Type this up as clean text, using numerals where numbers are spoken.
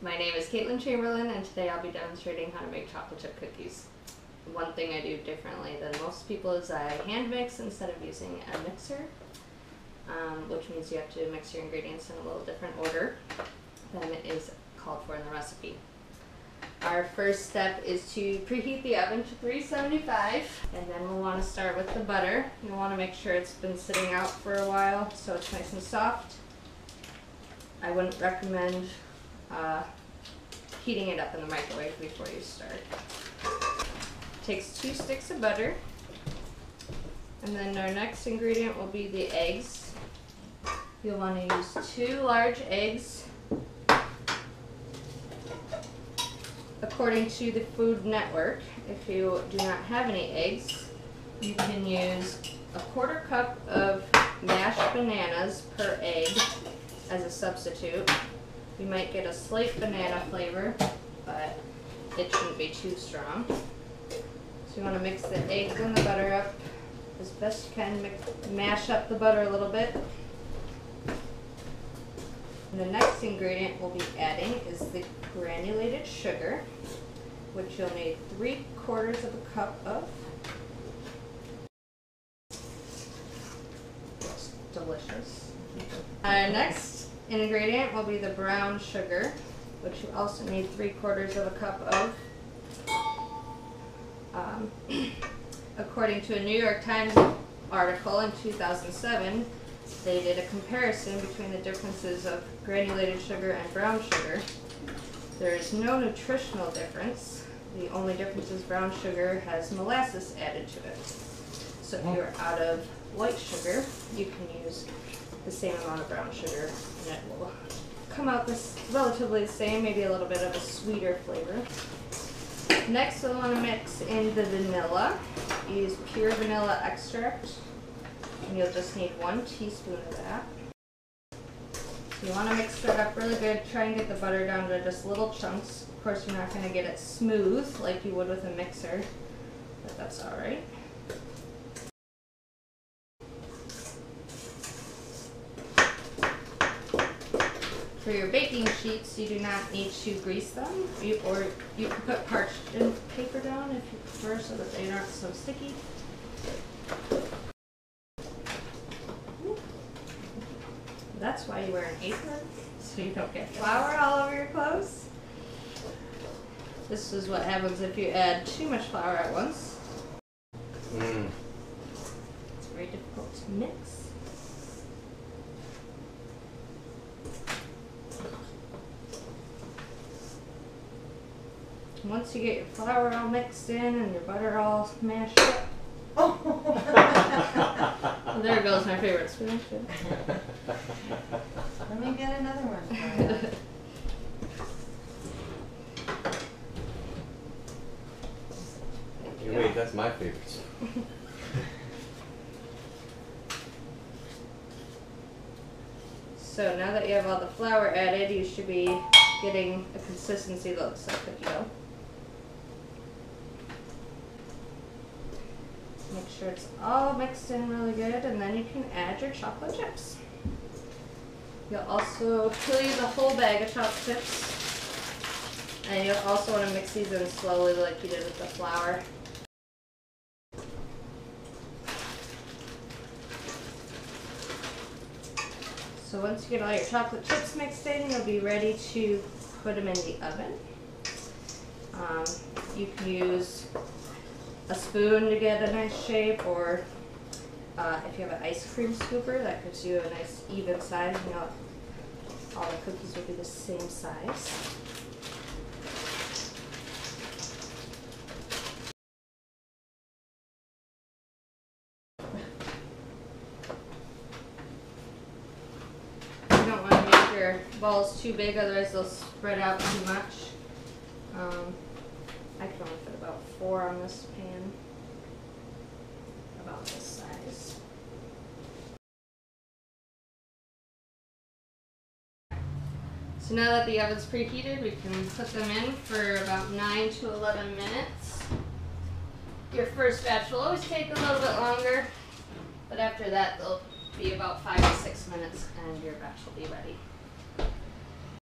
My name is Chamberlin, and today I'll be demonstrating how to make chocolate chip cookies. One thing I do differently than most people is I hand mix instead of using a mixer, which means you have to mix your ingredients in a little different order than is called for in the recipe. Our first step is to preheat the oven to 375, and then we'll want to start with the butter. You'll want to make sure it's been sitting out for a while so it's nice and soft. I wouldn't recommend heating it up in the microwave before you start. Takes 2 sticks of butter, and then our next ingredient will be the eggs. You'll want to use 2 large eggs. According to the Food Network, if you do not have any eggs, you can use a 1/4 cup of mashed bananas per egg as a substitute. You might get a slight banana flavor, but it shouldn't be too strong. So you want to mix the eggs and the butter up as best you can. Mash up the butter a little bit. And the next ingredient we'll be adding is the granulated sugar, which you'll need 3/4 of a cup of. It's delicious. Our next ingredient will be the brown sugar, which you also need 3/4 of a cup of. According to a New York Times article in 2007, they did a comparison between the differences of granulated sugar and brown sugar. There is no nutritional difference. The only difference is brown sugar has molasses added to it. So if you're out of white sugar, you can use the same amount of brown sugar and it will come out relatively the same, maybe a little bit of a sweeter flavor. Next, we'll want to mix in the vanilla. Use pure vanilla extract, and you'll just need 1 teaspoon of that. So you want to mix that up really good. Try and get the butter down to just little chunks. Of course, you're not going to get it smooth like you would with a mixer, but that's all right. For your baking sheets, you do not need to grease them, or you can put parchment paper down if you prefer so that they aren't so sticky. That's why you wear an apron, so you don't get flour all over your clothes. This is what happens if you add too much flour at once. It's very difficult to mix. Once you get your flour all mixed in and your butter all mashed up. Well, there goes my favorite spoon. Let me get another one for you. Hey, wait, that's my favorite spoon. So now that you have all the flour added, you should be getting a consistency that looks like cookie dough. Make sure it's all mixed in really good, and then you can add your chocolate chips. You'll use a whole bag of chocolate chips, and you'll also want to mix these in slowly like you did with the flour. So once you get all your chocolate chips mixed in, you'll be ready to put them in the oven. You can use a spoon to get a nice shape, or if you have an ice cream scooper, that gives you a nice even size. You know, all the cookies will be the same size. You don't want to make your balls too big, otherwise they'll spread out too much. I can only fit about 4 on this pan, about this size. So now that the oven's preheated, we can put them in for about 9 to 11 minutes. Your first batch will always take a little bit longer, but after that they'll be about 5 to 6 minutes and your batch will be ready.